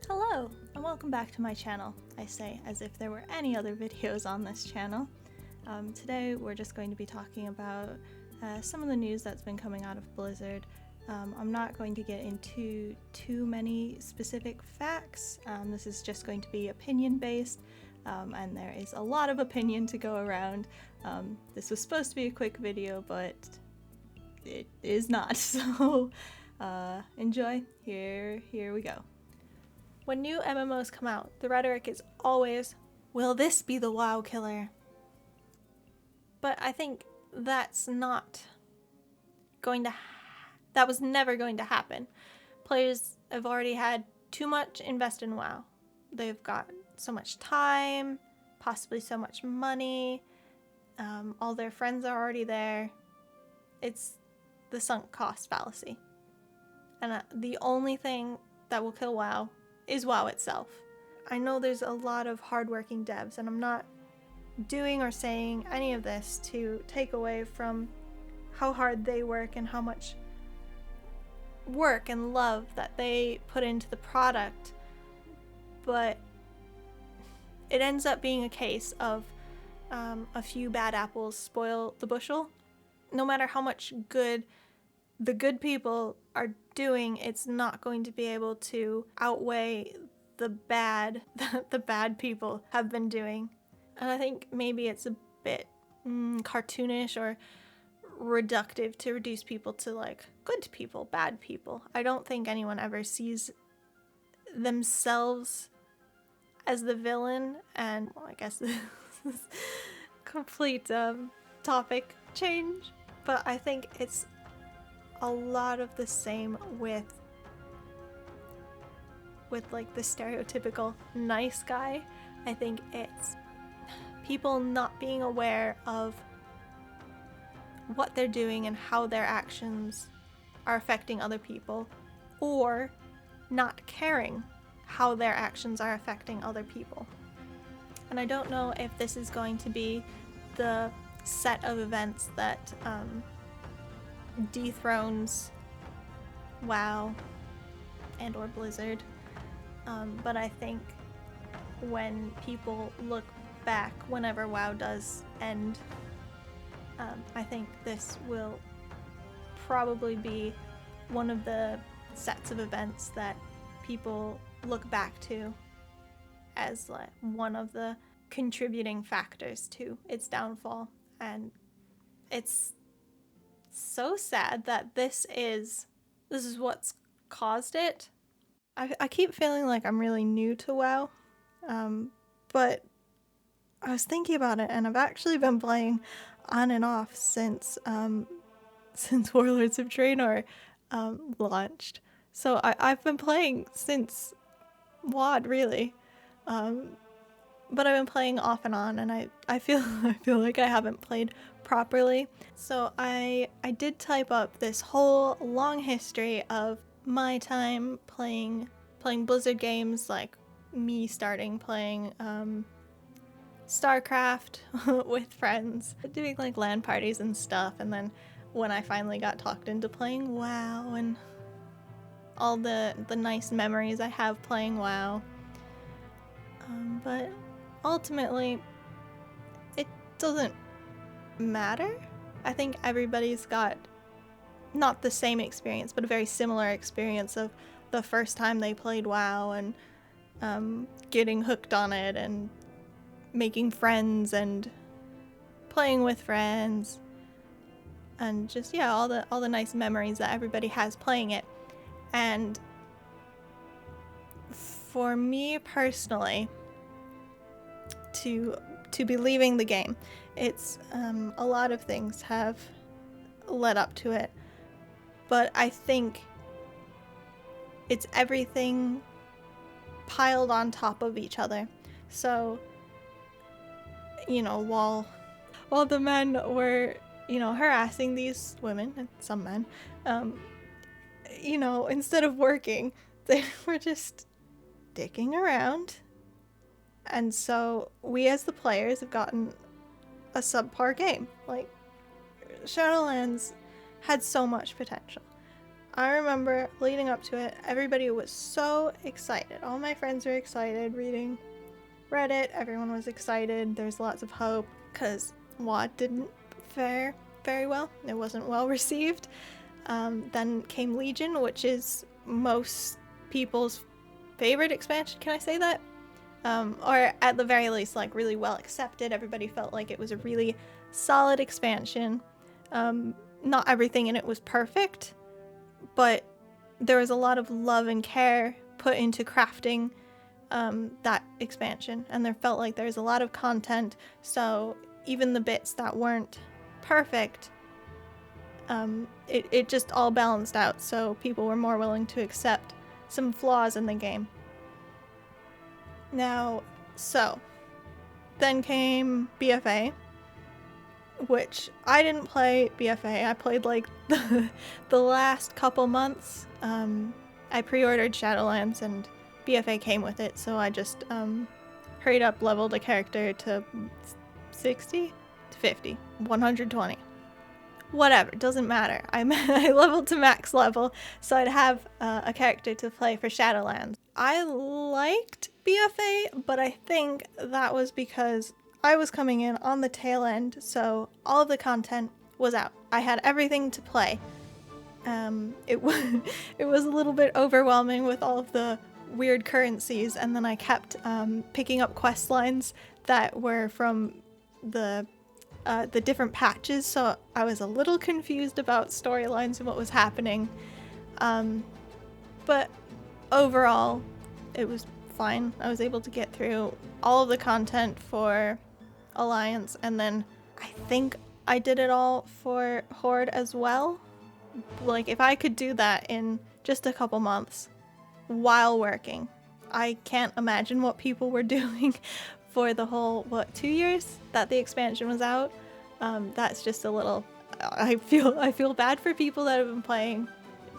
Hello, and welcome back to my channel. I say as if there were any other videos on this channel. Today we're just going to be talking about some of the news that's been coming out of Blizzard. I'm not going to get into too many specific facts. This is just going to be opinion based, and there is a lot of opinion to go around. This was supposed to be a quick video, but it is not, so enjoy. Here we go. When new MMOs come out, the rhetoric is always, will this be the WoW killer? But I think that's not going to that was never going to happen. Players have already had too much invested in WoW. They've got so much time, possibly so much money, all their friends are already there. It's the sunk cost fallacy. And the only thing that will kill WoW is WoW itself. I know there's a lot of hardworking devs, and I'm not doing or saying any of this to take away from how hard they work and how much work and love that they put into the product, but it ends up being a case of a few bad apples spoil the bushel. No matter how much good the good people are doing, it's not going to be able to outweigh the bad that the bad people have been doing. And I think maybe it's a bit cartoonish or reductive to reduce people to like good people, bad people. I don't think anyone ever sees themselves as the villain, and well, I guess this is complete topic change, but I think it's a lot of the same with like the stereotypical nice guy. I think it's people not being aware of what they're doing and how their actions are affecting other people, or not caring how their actions are affecting other people. And I don't know if this is going to be the set of events that dethrones WoW and or Blizzard, but I think when people look back, whenever WoW does end, I think this will probably be one of the sets of events that people look back to as like one of the contributing factors to its downfall. And it's so sad that this is what's caused it. I keep feeling like I'm really new to WoW, but I was thinking about it, and I've actually been playing on and off since Warlords of Draenor launched. So I've been playing since WoD, really, but I've been playing off and on, and I feel like I haven't played properly. So I did type up this whole long history of my time playing Blizzard games, like me starting playing StarCraft with friends, doing like LAN parties and stuff, and then when I finally got talked into playing WoW and all the nice memories I have playing WoW. But ultimately, it doesn't matter. I think everybody's got not the same experience, but a very similar experience of the first time they played WoW and getting hooked on it and making friends and playing with friends and just all the nice memories that everybody has playing it. And for me personally, to be leaving the game, it's a lot of things have led up to it, but I think it's everything piled on top of each other. So, while the men were, harassing these women, and some men, instead of working, they were just dicking around. And so we as the players have gotten a subpar game. Like, Shadowlands had so much potential. I remember leading up to it, everybody was so excited. All my friends were excited, reading Reddit, everyone was excited. There's lots of hope because WoD didn't fare very well. It wasn't well received. Then came Legion, which is most people's favorite expansion. Can I say that? Or at the very least, like, really well accepted. Everybody felt like it was a really solid expansion. Not everything in it was perfect, but there was a lot of love and care put into crafting that expansion, and there felt like there was a lot of content, so even the bits that weren't perfect, it just all balanced out, so people were more willing to accept some flaws in the game. Now, so then came BFA, which I didn't play BFA. I played like the last couple months. I pre-ordered Shadowlands and BFA came with it, so I just hurried up, leveled a character to 60 to 50, 120. Whatever, doesn't matter. I leveled to max level, so I'd have a character to play for Shadowlands. I liked BFA, but I think that was because I was coming in on the tail end, so all of the content was out. I had everything to play. It was a little bit overwhelming with all of the weird currencies, and then I kept picking up quest lines that were from the different patches, so I was a little confused about storylines and what was happening. But overall, it was fine. I was able to get through all of the content for Alliance, and then I think I did it all for Horde as well. Like, if I could do that in just a couple months while working, I can't imagine what people were doing for the whole, 2 years that the expansion was out. That's just a little, I feel bad for people that have been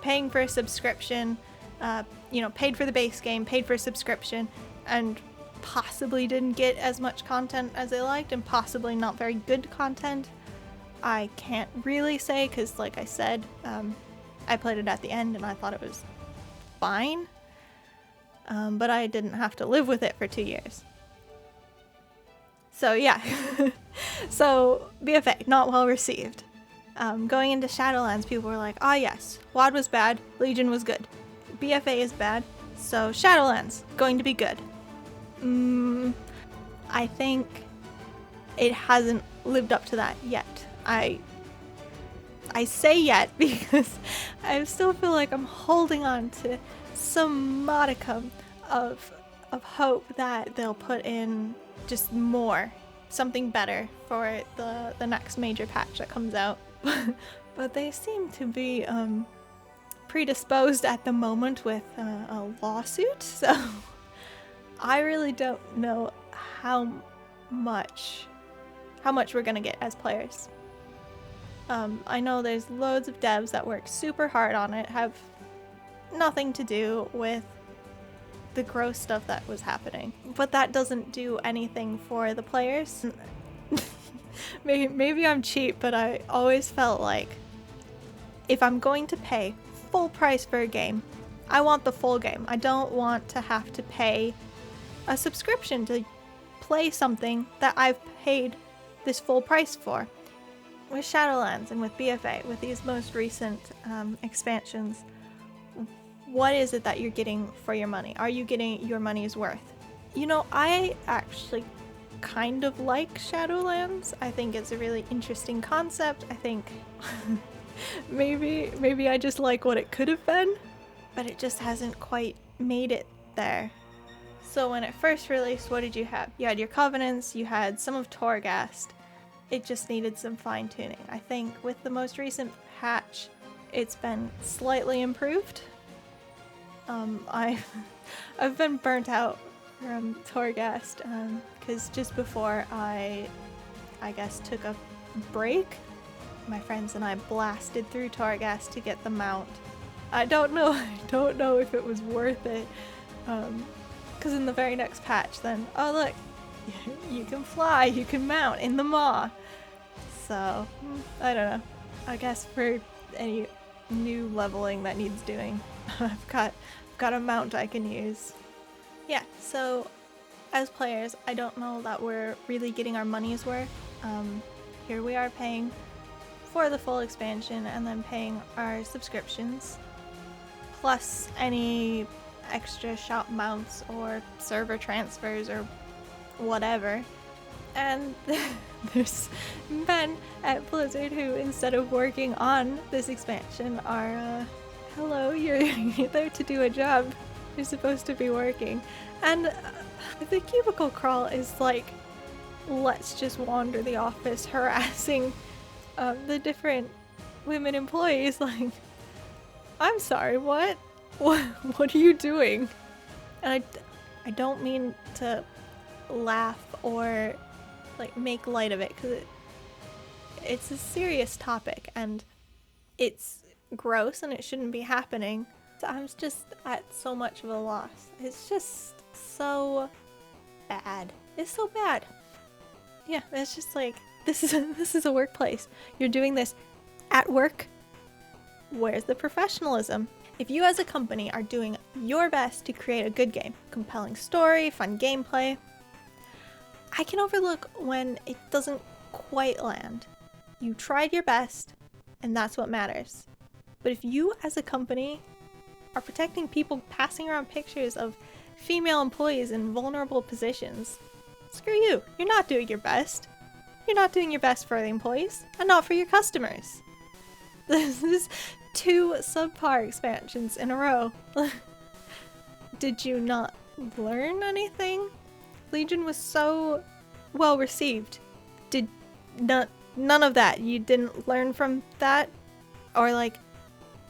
paying for a subscription, paid for the base game, paid for a subscription, and possibly didn't get as much content as they liked, and possibly not very good content. I can't really say, because like I said, I played it at the end and I thought it was fine, but I didn't have to live with it for 2 years. So yeah, so BFA, not well received. Going into Shadowlands, people were like, ah yes, WoD was bad, Legion was good. BFA is bad, so Shadowlands, going to be good. I think it hasn't lived up to that yet. I say yet because I still feel like I'm holding on to some modicum of hope that they'll put in just more, something better for the next major patch that comes out. But they seem to be predisposed at the moment with a lawsuit, so I really don't know how much we're gonna get as players. I know there's loads of devs that work super hard on it, have nothing to do with the gross stuff that was happening, but that doesn't do anything for the players. Maybe I'm cheap, but I always felt like if I'm going to pay full price for a game, I want the full game. I don't want to have to pay a subscription to play something that I've paid this full price for. With Shadowlands and with BFA, with these most recent expansions, what is it that you're getting for your money? Are you getting your money's worth? You know, I actually kind of like Shadowlands. I think it's a really interesting concept. I think maybe I just like what it could have been, but it just hasn't quite made it there. So when it first released, what did you have? You had your Covenants, you had some of Torghast. It just needed some fine-tuning. I think with the most recent patch, it's been slightly improved. I've been burnt out from Torghast because just before I guess took a break, my friends and I blasted through Torghast to get the mount. I don't know if it was worth it, because in the very next patch then, oh look, you can fly, you can mount in the maw. So, I don't know. I guess for any new leveling that needs doing. I've got a mount I can use. Yeah, so as players, I don't know that we're really getting our money's worth. Here we are paying for the full expansion and then paying our subscriptions, plus any extra shop mounts or server transfers or whatever. And there's men at Blizzard who, instead of working on this expansion, are, hello, you're there to do a job. You're supposed to be working. And the cubicle crawl is like, let's just wander the office harassing the different women employees. Like, I'm sorry, what? What are you doing? And I don't mean to laugh or like make light of it, because it's a serious topic and it's gross and it shouldn't be happening. So I'm just at so much of a loss. It's just so bad. It's so bad. Yeah, it's just like, this is a workplace. You're doing this at work. Where's the professionalism? If you as a company are doing your best to create a good game, compelling story, fun gameplay, I can overlook when it doesn't quite land. You tried your best, and that's what matters. But if you as a company are protecting people passing around pictures of female employees in vulnerable positions, screw you. You're not doing your best. You're not doing your best for the employees, and not for your customers. This is 2 subpar expansions in a row. Did you not learn anything? Legion was so well received. Did none of that? You didn't learn from that? Or like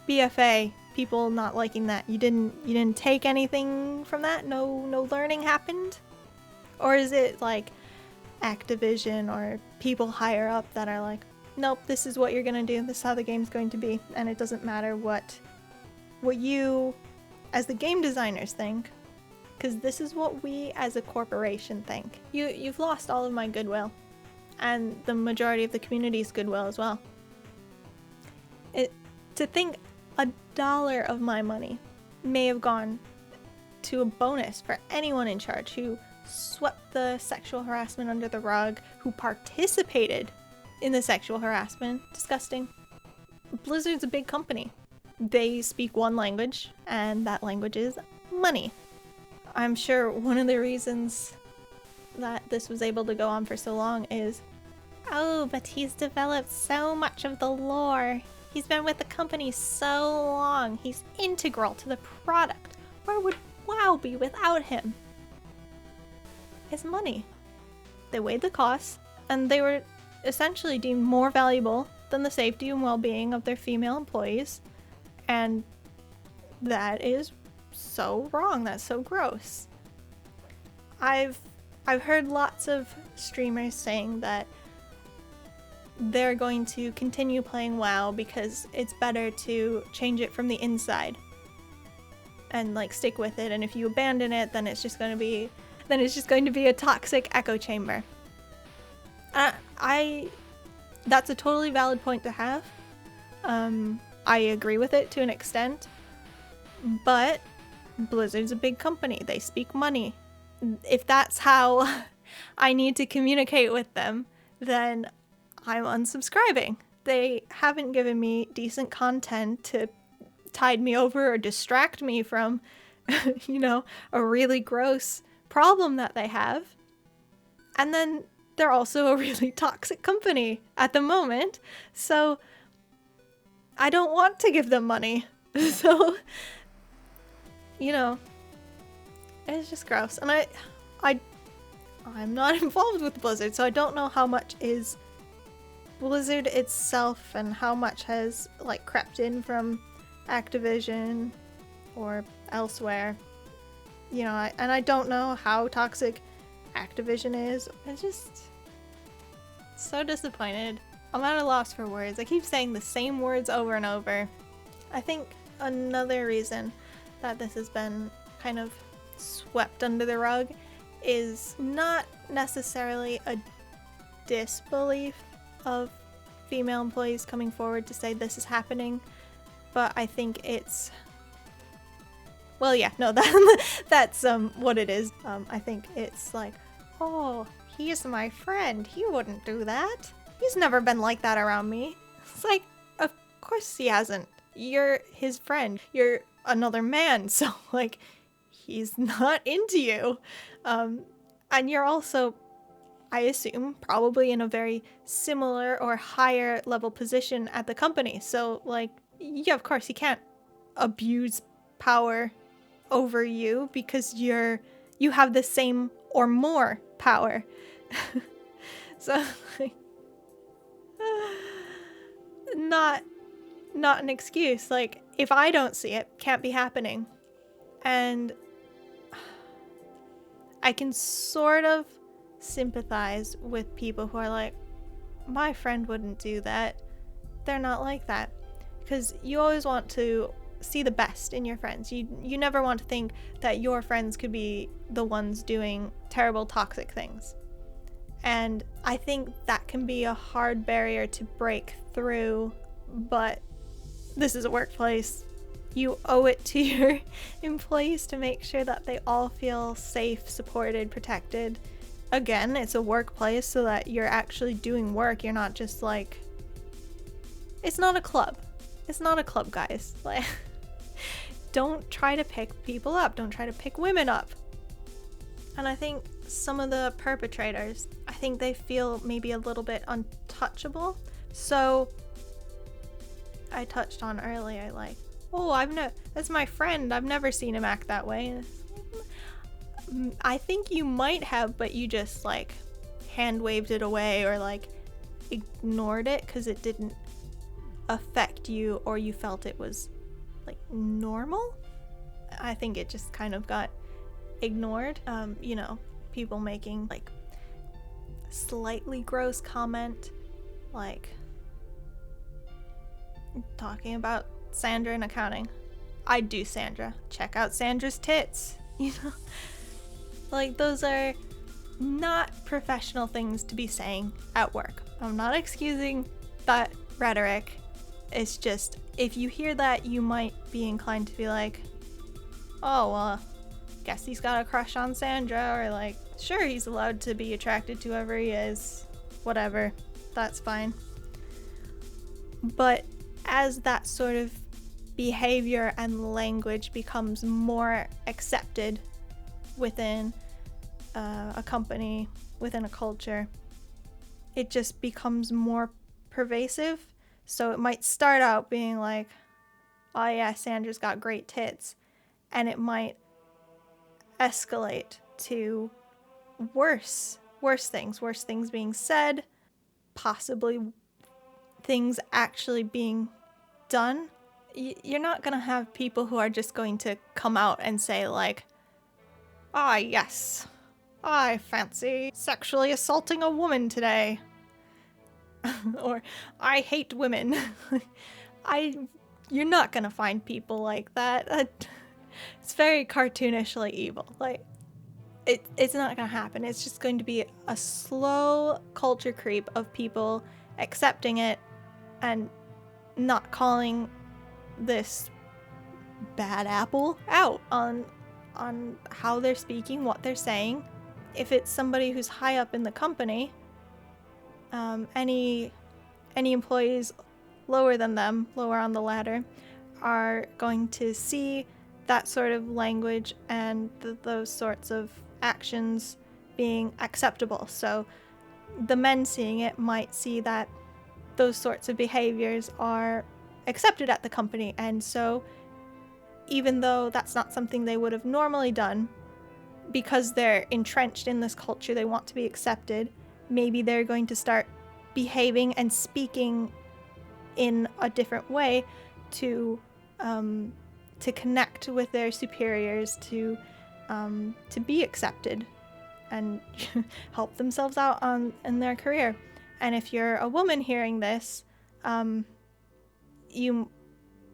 BFA, people not liking that. You didn't take anything from that? No learning happened? Or is it like Activision or people higher up that are like, nope, this is what you're gonna do, this is how the game's going to be, and it doesn't matter what you as the game designers think, because this is what we as a corporation think. You've lost all of my goodwill, and the majority of the community's goodwill as well. To think $1 of my money may have gone to a bonus for anyone in charge who swept the sexual harassment under the rug, who participated in the sexual harassment. Disgusting. Blizzard's a big company. They speak one language, and that language is money. I'm sure one of the reasons that this was able to go on for so long is, oh, but he's developed so much of the lore. He's been with the company so long. He's integral to the product. Where would WoW be without him? It's money. They weighed the costs, and they were essentially deemed more valuable than the safety and well-being of their female employees, and that is so wrong. That's so gross. I've heard lots of streamers saying that they're going to continue playing WoW because it's better to change it from the inside and like stick with it, and if you abandon it, then it's just going to be a toxic echo chamber. That's a totally valid point to have. I agree with it to an extent, but Blizzard's a big company. They speak money. If that's how I need to communicate with them, then I'm unsubscribing. They haven't given me decent content to tide me over or distract me from, a really gross problem that they have. And then they're also a really toxic company at the moment, so I don't want to give them money. So, it's just gross. And I'm not involved with Blizzard, so I don't know how much is Blizzard itself and how much has like crept in from Activision or elsewhere. And I don't know how toxic Activision is. I'm just so disappointed. I'm at a loss for words. I keep saying the same words over and over. I think another reason that this has been kind of swept under the rug is not necessarily a disbelief of female employees coming forward to say this is happening, but I think it's, well, yeah, no, that's what it is. I think it's like, oh, he's my friend. He wouldn't do that. He's never been like that around me. It's like, of course he hasn't. You're his friend. You're another man, so like, he's not into you. And you're also, I assume, probably in a very similar or higher level position at the company. So like, yeah, of course he can't abuse power over you because you have the same or more power. So like, not an excuse. Like, if I don't see it, can't be happening. And I can sort of sympathize with people who are like, my friend wouldn't do that. They're not like that. Because you always want to see the best in your friends. You never want to think that your friends could be the ones doing terrible, toxic things. And I think that can be a hard barrier to break through, but this is a workplace. You owe it to your employees to make sure that they all feel safe, supported, protected. Again, it's a workplace so that you're actually doing work. You're not just like, it's not a club. It's not a club, guys. Like, don't try to pick people up. Don't try to pick women up. And I think some of the perpetrators, I think they feel maybe a little bit untouchable. So I touched on earlier, like, oh, that's my friend. I've never seen him act that way. I think you might have, but you just like hand waved it away or like ignored it because it didn't affect you, or you felt it was like normal. I think it just kind of got ignored. You know, people making like slightly gross comment, like talking about Sandra in accounting. I'd do Sandra. Check out Sandra's tits. You know, like, those are not professional things to be saying at work. I'm not excusing that rhetoric. It's just, if you hear that, you might be inclined to be like, oh, well, guess he's got a crush on Sandra, or like, sure, he's allowed to be attracted to whoever he is, whatever, that's fine. But as that sort of behavior and language becomes more accepted within a company, within a culture, it just becomes more pervasive. So it might start out being like, oh yeah, Sandra's got great tits, and it might escalate to worse things being said, possibly things actually being done. You're not gonna have people who are just going to come out and say like, ah, yes, I fancy sexually assaulting a woman today. Or, I hate women. You're not gonna find people like that. It's very cartoonishly evil. Like, it's not gonna happen. It's just going to be a slow culture creep of people accepting it and not calling this bad apple out on how they're speaking, what they're saying. If it's somebody who's high up in the company, any employees lower than them, lower on the ladder, are going to see that sort of language and those sorts of actions being acceptable. So the men seeing it might see that those sorts of behaviors are accepted at the company, and so even though that's not something they would have normally done, because they're entrenched in this culture, they want to be accepted, maybe they're going to start behaving and speaking in a different way to connect with their superiors, to be accepted and help themselves out in their career. And if you're a woman hearing this, you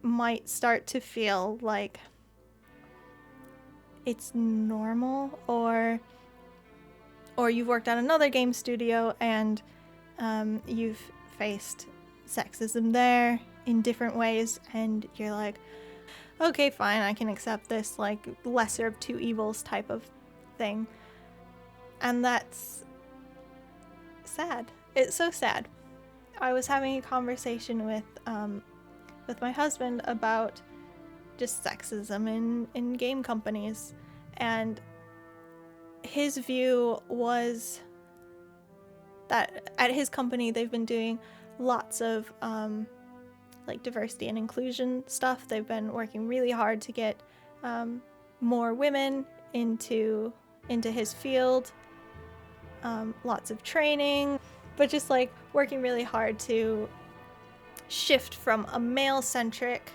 might start to feel like it's normal, or you've worked at another game studio and you've faced sexism there, in different ways, and you're like, okay, fine, I can accept this, like, lesser of two evils type of thing. And that's sad. It's so sad. I was having a conversation with my husband about just sexism in game companies, and his view was that at his company they've been doing lots of like diversity and inclusion stuff. They've been working really hard to get more women into his field, lots of training, but just like working really hard to shift from a male-centric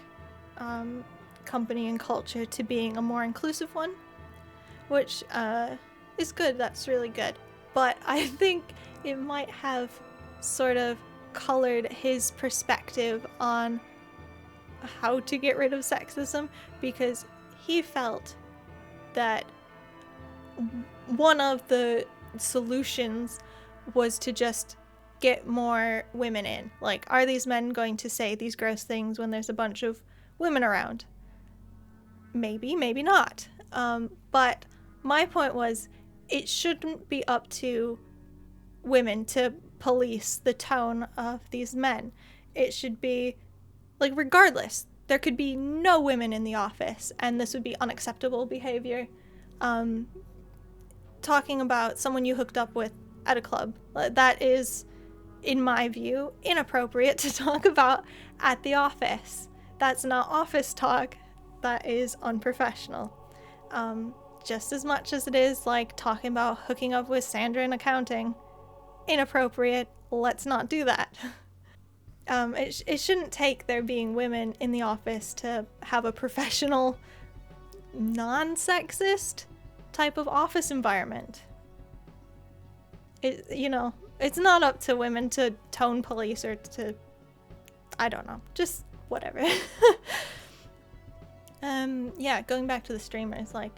company and culture to being a more inclusive one, which is good. That's really good. But I think it might have sort of colored his perspective on how to get rid of sexism, because he felt that one of the solutions was to just get more women in. Like, are these men going to say these gross things when there's a bunch of women around? Maybe, maybe not. But my point was, it shouldn't be up to women to police the tone of these men. It should be, like, regardless, there could be no women in the office, and this would be unacceptable behavior. Talking about someone you hooked up with at a club, that is, in my view, inappropriate to talk about at the office. That's not office talk. That is unprofessional. Just as much as it is like talking about hooking up with Sandra in accounting. Inappropriate. Let's not do that. It shouldn't take there being women in the office to have a professional, non-sexist type of office environment. It's not up to women to tone police or to, I don't know, just whatever. Yeah, going back to the streamers, like,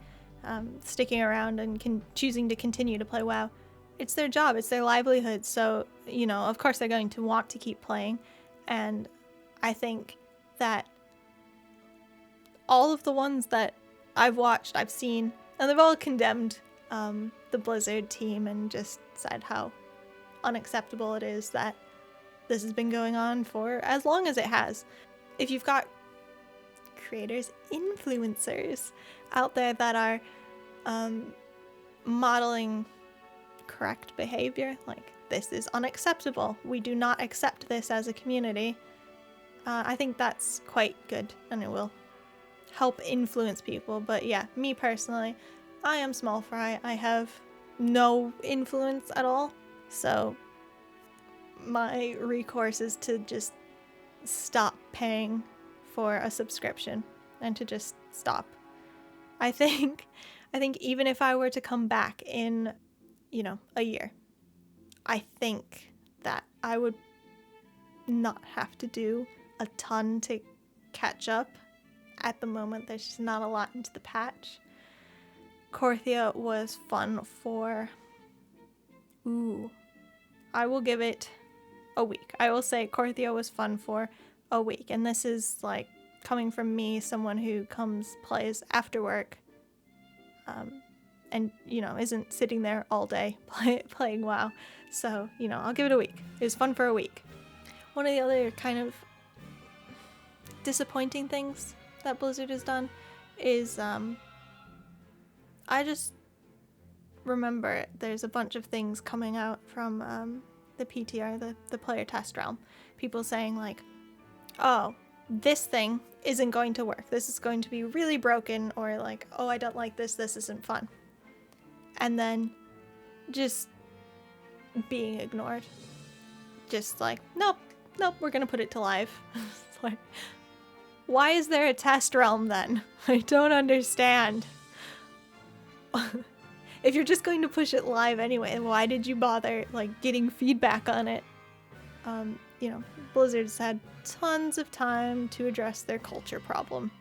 sticking around and choosing to continue to play WoW. It's their job, it's their livelihood, so, of course they're going to want to keep playing, and I think that all of the ones that I've watched, I've seen, and they've all condemned the Blizzard team and just said how unacceptable it is that this has been going on for as long as it has. If you've got creators, influencers out there that are modeling correct behavior, like, this is unacceptable, we do not accept this as a community, I think that's quite good, and it will help influence people. But yeah, me personally, I am small fry. I have no influence at all, so my recourse is to just stop paying for a subscription and to just stop. I think even if I were to come back in, a year, I think that I would not have to do a ton to catch up. At the moment, there's just not a lot into the patch. Korthia was fun for, I will give it a week. I will say Korthia was fun for a week, and this is like coming from me, someone who plays after work, and isn't sitting there all day playing WoW. So I'll give it a week. It was fun for a week. One of the other kind of disappointing things that Blizzard has done is I just remember there's a bunch of things coming out from the PTR, the player test realm. People saying like, oh, this thing isn't going to work. This is going to be really broken, or like, oh, I don't like this. This isn't fun. And then just being ignored. Just like, nope, we're going to put it to live. It's like, why is there a test realm then? I don't understand. If you're just going to push it live anyway, why did you bother like getting feedback on it? Blizzard's had tons of time to address their culture problem.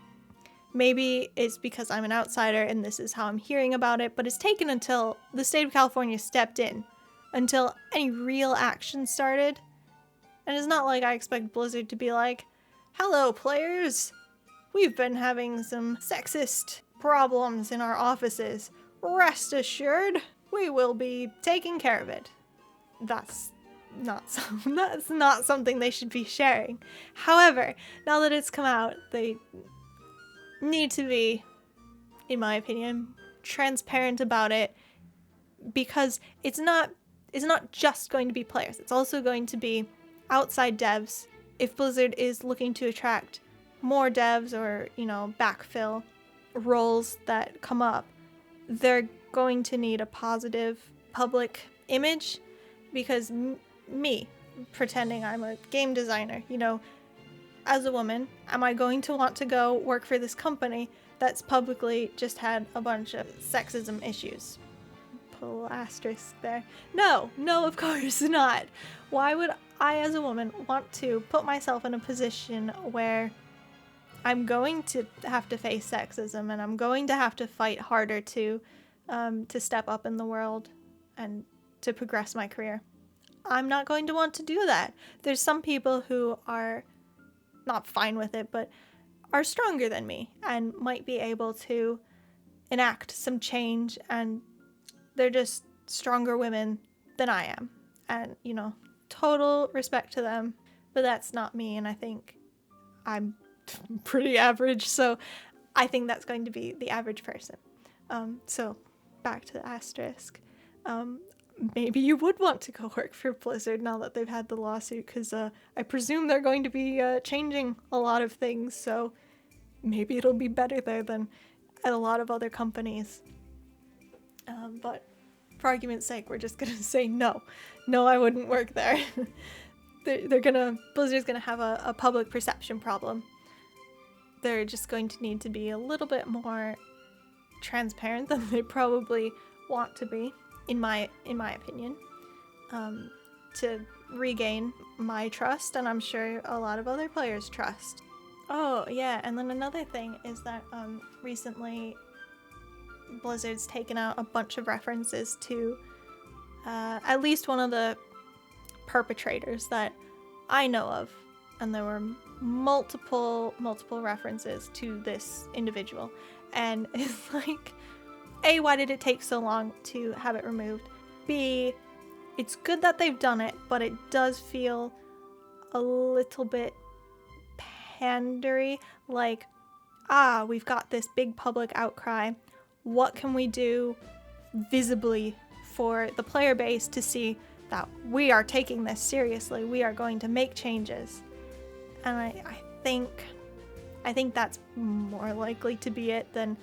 Maybe it's because I'm an outsider and this is how I'm hearing about it, but it's taken until the state of California stepped in, until any real action started. And it's not like I expect Blizzard to be like, Hello, players! We've been having some sexist problems in our offices. Rest assured, we will be taking care of it. That's not something they should be sharing. However, now that it's come out, they need to be, in my opinion, transparent about it, because it's not just going to be players. It's also going to be outside devs. If Blizzard is looking to attract more devs or, backfill roles that come up, they're going to need a positive public image, because me, pretending I'm a game designer, as a woman, am I going to want to go work for this company that's publicly just had a bunch of sexism issues? Pull asterisk there. No, of course not. Why would I, as a woman, want to put myself in a position where I'm going to have to face sexism and I'm going to have to fight harder to step up in the world and to progress my career? I'm not going to want to do that. There's some people who are not fine with it, but are stronger than me and might be able to enact some change, and they're just stronger women than I am. And, total respect to them, but that's not me, and I think I'm pretty average, so I think that's going to be the average person. So back to the asterisk. Maybe you would want to go work for Blizzard now that they've had the lawsuit, because I presume they're going to be changing a lot of things, so maybe it'll be better there than at a lot of other companies. But for argument's sake, we're just gonna say no. No, I wouldn't work there. Blizzard's gonna have a public perception problem. They're just going to need to be a little bit more transparent than they probably want to be, in my opinion, to regain my trust, and I'm sure a lot of other players' trust. Oh yeah, and then another thing is that recently Blizzard's taken out a bunch of references to at least one of the perpetrators that I know of, and there were multiple references to this individual, and it's like, A, why did it take so long to have it removed? B, it's good that they've done it, but it does feel a little bit pandery, like, we've got this big public outcry. What can we do visibly for the player base to see that we are taking this seriously? We are going to make changes. And I think that's more likely to be it than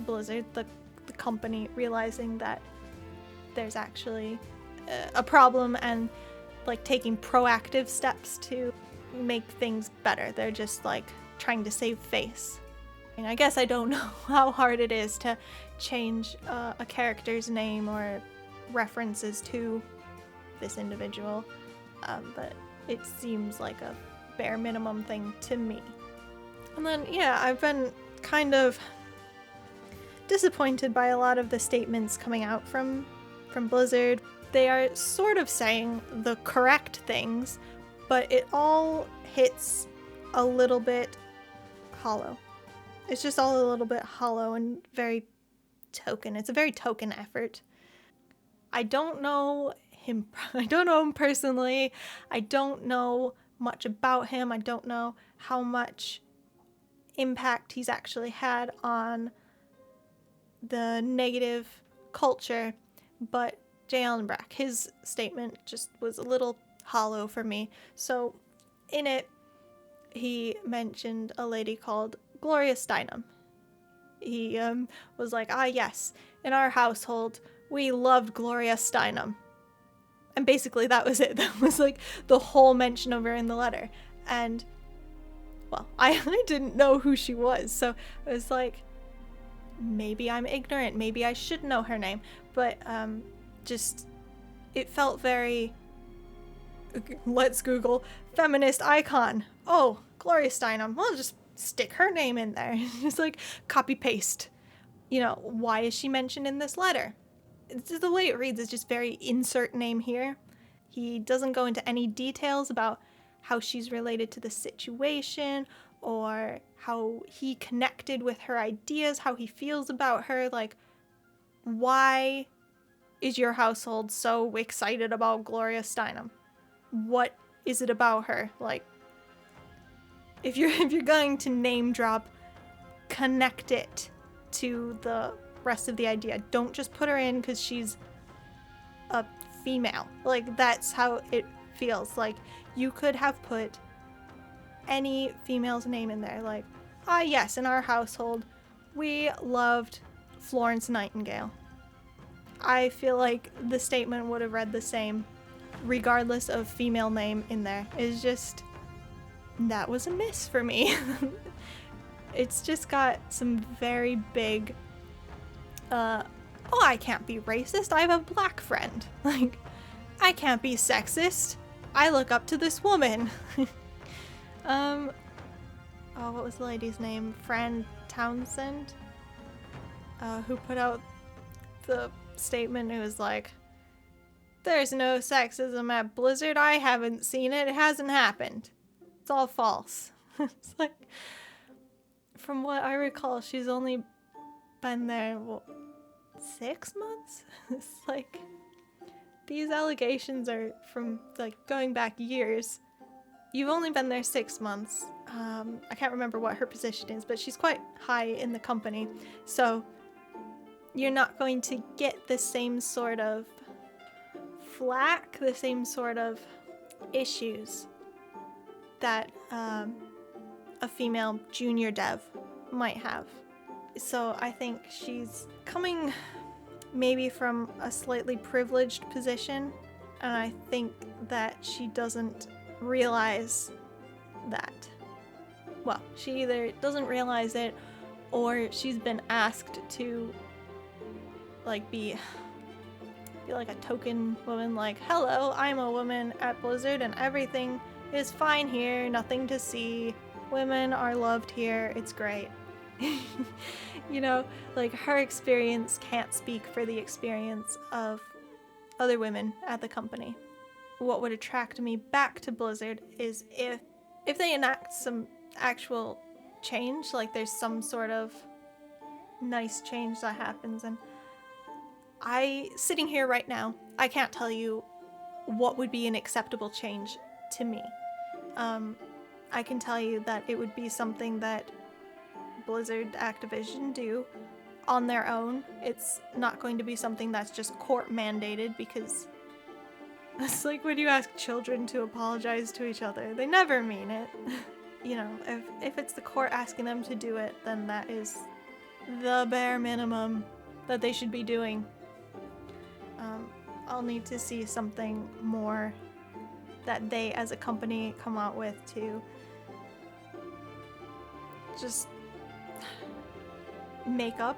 Blizzard, the company, realizing that there's actually a problem and like taking proactive steps to make things better. They're just like trying to save face. And I guess I don't know how hard it is to change a character's name or references to this individual, but it seems like a bare minimum thing to me. And then, yeah, I've been kind of disappointed by a lot of the statements coming out from Blizzard. They are sort of saying the correct things, but it all hits a little bit hollow. It's just all a little bit hollow and very token. It's a very token effort. I don't know him personally. I don't know much about him. I don't know how much impact he's actually had on the negative culture, but J. Allen Brack, his statement just was a little hollow for me. So in it, he mentioned a lady called Gloria Steinem. He was like, yes, in our household, we loved Gloria Steinem. And basically that was it. That was like the whole mention of her in the letter. And, well, I didn't know who she was. So it was like, maybe I'm ignorant. Maybe I should know her name. But just, it felt very, let's Google, feminist icon. Oh, Gloria Steinem. Well, just stick her name in there. Just like copy paste. Why is she mentioned in this letter? It's the way it reads is just very insert name here. He doesn't go into any details about how she's related to the situation, or how he connected with her ideas, how he feels about her. Like, why is your household so excited about Gloria Steinem? What is it about her? Like, if you're going to name drop, connect it to the rest of the idea. Don't just put her in because she's a female. Like, that's how it feels. Like, you could have put any female's name in there. Like, yes, in our household, we loved Florence Nightingale. I feel like the statement would have read the same regardless of female name in there. It's just, that was a miss for me. It's just got some very big, I can't be racist, I have a black friend. Like, I can't be sexist, I look up to this woman. What was the lady's name? Fran Townsend? Who put out the statement. It was like, there's no sexism at Blizzard. I haven't seen it. It hasn't happened. It's all false. It's like, from what I recall, she's only been there, 6 months? It's like, these allegations are from, like, going back years. You've only been there 6 months. I can't remember what her position is, but she's quite high in the company. So you're not going to get the same sort of flack, the same sort of issues that a female junior dev might have. So I think she's coming maybe from a slightly privileged position, and I think that she doesn't realize that. Well, she either doesn't realize it, or she's been asked to, like, be like a token woman, like, hello, I'm a woman at Blizzard and everything is fine here, nothing to see, women are loved here, it's great. You know, like, her experience can't speak for the experience of other women at the company. What would attract me back to Blizzard is if they enact some actual change, like there's some sort of nice change that happens. And sitting here right now, I can't tell you what would be an acceptable change to me. I can tell you that it would be something that Blizzard Activision do on their own. It's not going to be something that's just court mandated, because it's like when you ask children to apologize to each other, they never mean it. You know, if it's the court asking them to do it, then that is the bare minimum that they should be doing. I'll need to see something more that they as a company come out with to just make up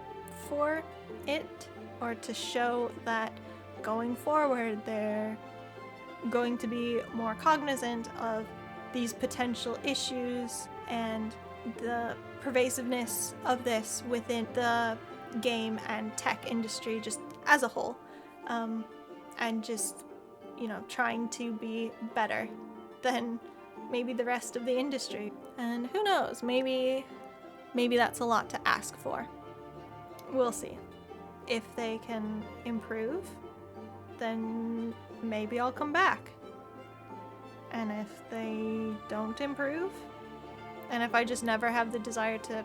for it, or to show that going forward they're going to be more cognizant of these potential issues and the pervasiveness of this within the game and tech industry just as a whole, and just, you know, trying to be better than maybe the rest of the industry. And who knows, maybe that's a lot to ask for. We'll see. If they can improve, then maybe I'll come back. And if they don't improve, and if I just never have the desire to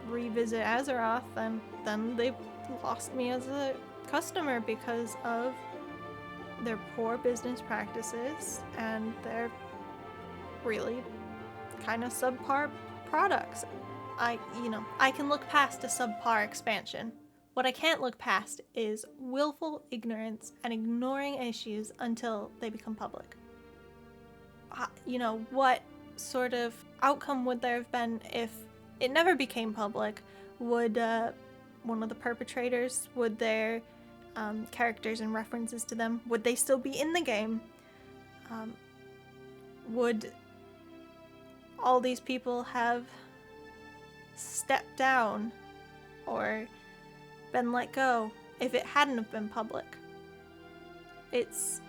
revisit Azeroth, then they've lost me as a customer because of their poor business practices and their really kind of subpar products. I can look past a subpar expansion. What I can't look past is willful ignorance and ignoring issues until they become public. What sort of outcome would there have been if it never became public? Would one of the perpetrators, would their characters and references to them, would they still be in the game? Would all these people have stepped down or been let go if it hadn't have been public? It's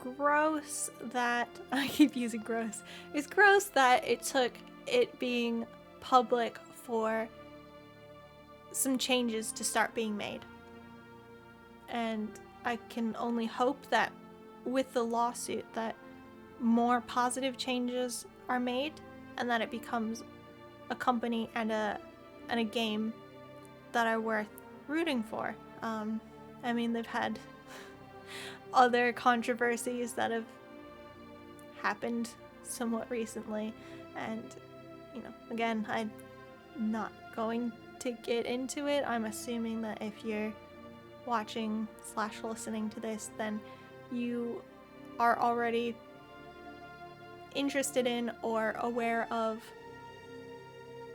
gross that I keep using gross. It's gross that it took it being public for some changes to start being made. And I can only hope that with the lawsuit that more positive changes are made and that it becomes a company and a game that are worth rooting for. I mean, they've had other controversies that have happened somewhat recently, and again, I'm not going to get into it. I'm assuming that if you're watching / listening to this, then you are already interested in or aware of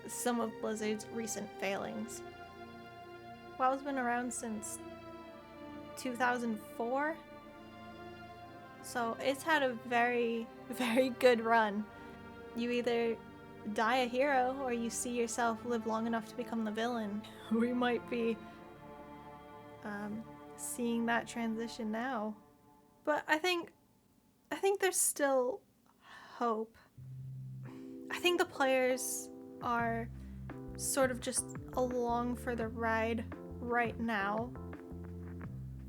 some of Blizzard's recent failings. WoW's been around since 2004, so it's had a very, very good run. You either die a hero or you see yourself live long enough to become the villain. We might be seeing that transition now, but I think there's still hope. I think the players are sort of just along for the ride right now.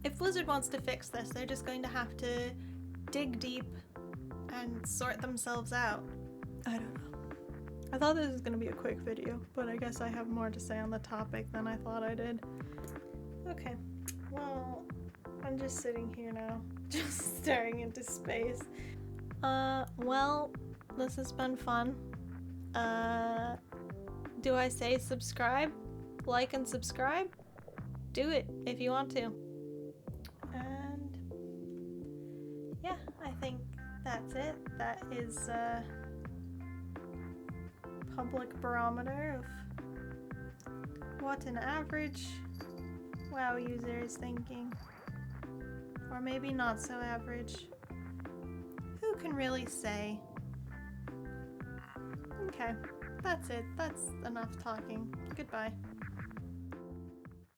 If Blizzard wants to fix this, they're just going to have to dig deep and sort themselves out. I don't know. I thought this was going to be a quick video, but I guess I have more to say on the topic than I thought I did. Okay, well, I'm just sitting here now, just staring into space. Well, this has been fun. Do I say subscribe? Like and subscribe? Do it if you want to. And yeah, I think that's it. That is public barometer of what an average WoW user is thinking. Or maybe not so average. Who can really say? Okay, that's it. That's enough talking. Goodbye.